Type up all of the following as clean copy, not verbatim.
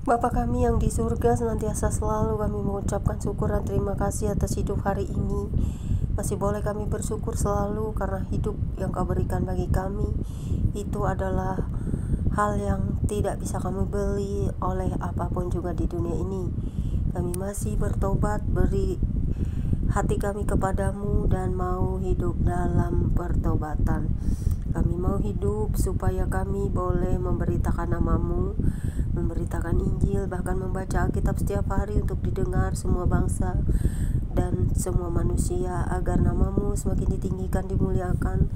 Bapa kami yang di surga, senantiasa selalu kami mengucapkan syukur dan terima kasih atas hidup hari ini. Masih boleh kami bersyukur selalu karena hidup yang Kau berikan bagi kami itu adalah hal yang tidak bisa kami beli oleh apapun juga di dunia ini. Kami masih bertobat, beri hati kami kepadamu dan mau hidup dalam pertobatan. Kami mau hidup supaya kami boleh memberitakan namamu, memberitakan Injil, bahkan membaca Alkitab setiap hari untuk didengar semua bangsa dan semua manusia, agar namamu semakin ditinggikan, dimuliakan.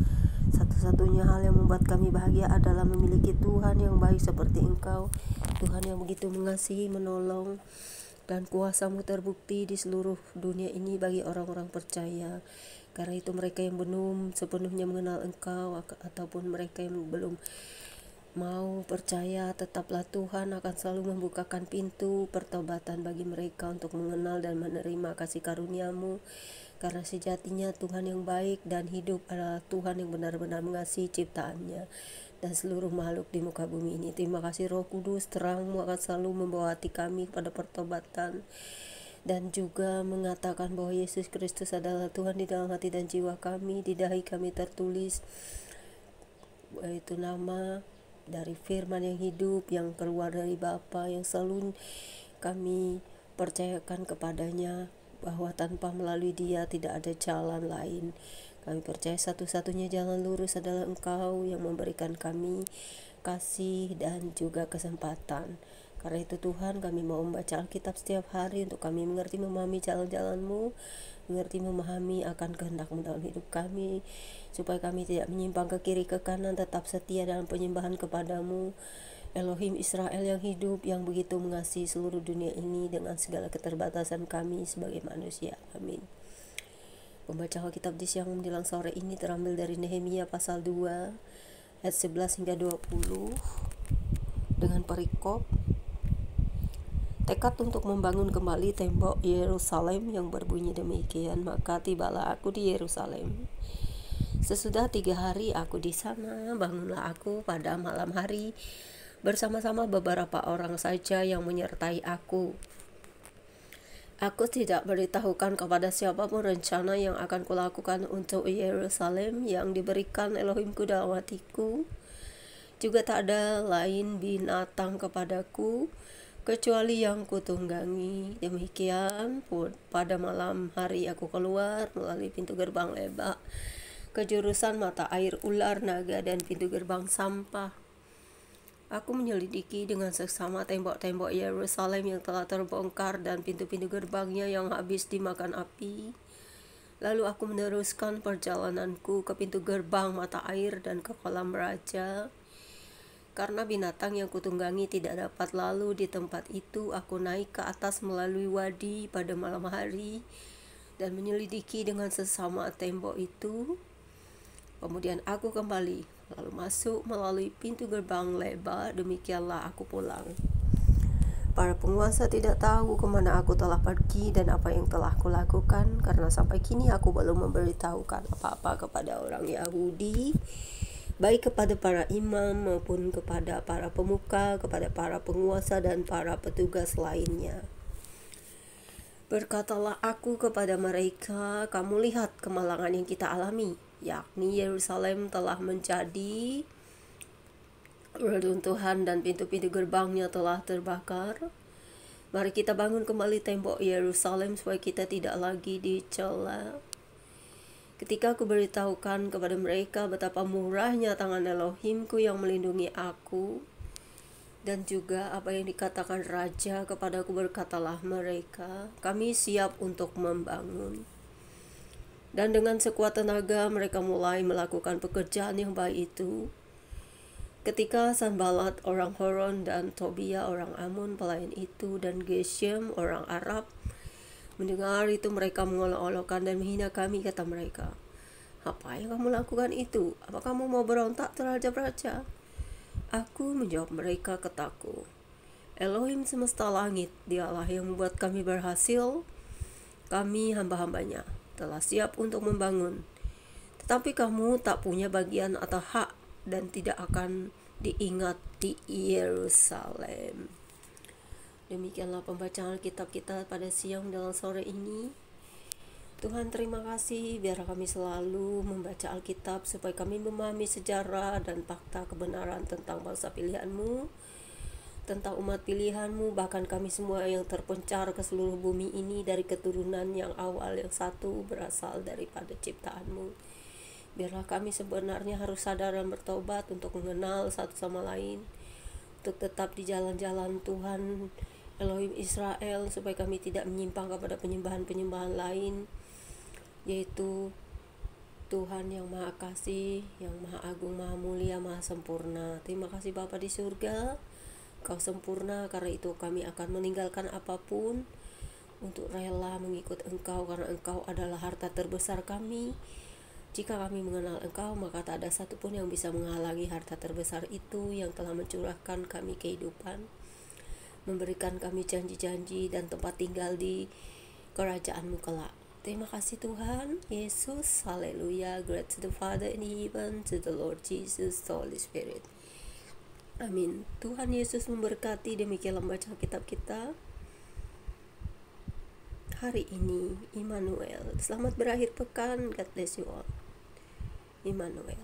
Satu-satunya hal yang membuat kami bahagia adalah memiliki Tuhan yang baik seperti Engkau, Tuhan yang begitu mengasihi, menolong, dan kuasa-Mu terbukti di seluruh dunia ini bagi orang-orang percaya. Karena itu mereka yang belum sepenuhnya mengenal Engkau ataupun mereka yang belum mau percaya, tetaplah Tuhan akan selalu membukakan pintu pertobatan bagi mereka untuk mengenal dan menerima kasih karunia-Mu. Karena sejatinya Tuhan yang baik dan hidup adalah Tuhan yang benar-benar mengasihi ciptaannya dan seluruh makhluk di muka bumi ini. Terima kasih Roh Kudus, terang-Mu akan selalu membawa hati kami pada pertobatan dan juga mengatakan bahwa Yesus Kristus adalah Tuhan di dalam hati dan jiwa kami. Di dahi kami tertulis yaitu nama dari firman yang hidup yang keluar dari Bapa, yang selalu kami percayakan kepadanya bahwa tanpa melalui Dia tidak ada jalan lain. Kami percaya satu-satunya jalan lurus adalah Engkau yang memberikan kami kasih dan juga kesempatan. Karena itu Tuhan, kami mau membaca Alkitab setiap hari untuk kami mengerti memahami jalan-jalan-Mu, mengerti memahami akan kehendak-Mu dalam hidup kami, supaya kami tidak menyimpang ke kiri ke kanan, tetap setia dalam penyembahan kepadamu, Elohim Israel yang hidup, yang begitu mengasihi seluruh dunia ini dengan segala keterbatasan kami sebagai manusia. Amin. Pembacaan Alkitab di siang menjelang sore ini terambil dari Nehemia pasal 2 ayat 11 hingga 20 dengan perikop tekad untuk membangun kembali tembok Yerusalem yang berbunyi demikian. Maka tibalah aku di Yerusalem. Sesudah 3 hari aku di sana, bangunlah aku pada malam hari bersama-sama beberapa orang saja yang menyertai aku. Aku tidak beritahukan kepada siapapun rencana yang akan kulakukan untuk Yerusalem yang diberikan Elohimku dalam hatiku. Juga tak ada lain binatang kepadaku kecuali yang kutunggangi. Demikian pun pada malam hari aku keluar melalui pintu gerbang lebak ke jurusan mata air ular naga dan pintu gerbang sampah. Aku menyelidiki dengan seksama tembok-tembok Yerusalem yang telah terbongkar dan pintu-pintu gerbangnya yang habis dimakan api. Lalu aku meneruskan perjalananku ke pintu gerbang mata air dan ke kolam raja. Karena binatang yang kutunggangi tidak dapat lalu di tempat itu, aku naik ke atas melalui wadi pada malam hari dan menyelidiki dengan sesama tembok itu. Kemudian aku kembali, lalu masuk melalui pintu gerbang lebar. Demikianlah aku pulang. Para penguasa tidak tahu kemana aku telah pergi dan apa yang telah kulakukan, karena sampai kini aku belum memberitahukan apa-apa kepada orang Yahudi, baik kepada para imam maupun kepada para pemuka, kepada para penguasa dan para petugas lainnya. Berkatalah aku kepada mereka, kamu lihat kemalangan yang kita alami, yakni Yerusalem telah menjadi reruntuhan dan pintu-pintu gerbangnya telah terbakar. Mari kita bangun kembali tembok Yerusalem supaya kita tidak lagi dicela. Ketika aku beritahukan kepada mereka betapa murahnya tangan Elohimku yang melindungi aku, dan juga apa yang dikatakan Raja kepadaku, berkatalah mereka, kami siap untuk membangun. Dan dengan sekuat tenaga mereka mulai melakukan pekerjaan yang baik itu. Ketika Sanballat orang Horon dan Tobia orang Amun pelayan itu dan Geshem orang Arab mendengar itu, mereka mengolok-olokkan dan menghina kami. Kata mereka, apa yang kamu lakukan itu? Apa kamu mau berontak terhadap raja? Aku menjawab mereka, kataku, Elohim semesta langit, dialah yang membuat kami berhasil. Kami hamba-hambanya telah siap untuk membangun. Tetapi kamu tak punya bagian atau hak dan tidak akan diingat di Yerusalem. Demikianlah pembacaan Alkitab kita pada siang dan sore ini. Tuhan, terima kasih biar kami selalu membaca Alkitab supaya kami memahami sejarah dan fakta kebenaran tentang bangsa pilihan-Mu, tentang umat pilihan-Mu, bahkan kami semua yang terpencar ke seluruh bumi ini dari keturunan yang awal yang satu berasal daripada ciptaan-Mu. Biarlah kami sebenarnya harus sadar dan bertobat untuk mengenal satu sama lain, untuk tetap di jalan-jalan Tuhan Elohim Israel, supaya kami tidak menyimpang kepada penyembahan-penyembahan lain, yaitu Tuhan yang Maha Kasih, yang Maha Agung, Maha Mulia, Maha Sempurna. Terima kasih Bapa di surga, Kau sempurna, karena itu kami akan meninggalkan apapun untuk rela mengikut Engkau, karena Engkau adalah harta terbesar kami. Jika kami mengenal Engkau, maka tak ada satupun yang bisa menghalangi harta terbesar itu yang telah mencurahkan kami kehidupan, memberikan kami janji-janji dan tempat tinggal di kerajaan-Mu kelak. Terima kasih Tuhan Yesus. Haleluya. Glory to the Father in heaven, to the Lord Jesus, the Holy Spirit. Amin. Tuhan Yesus memberkati. Demikianlah membaca kitab kita hari ini. Immanuel. Selamat berakhir pekan. God bless you all. Immanuel.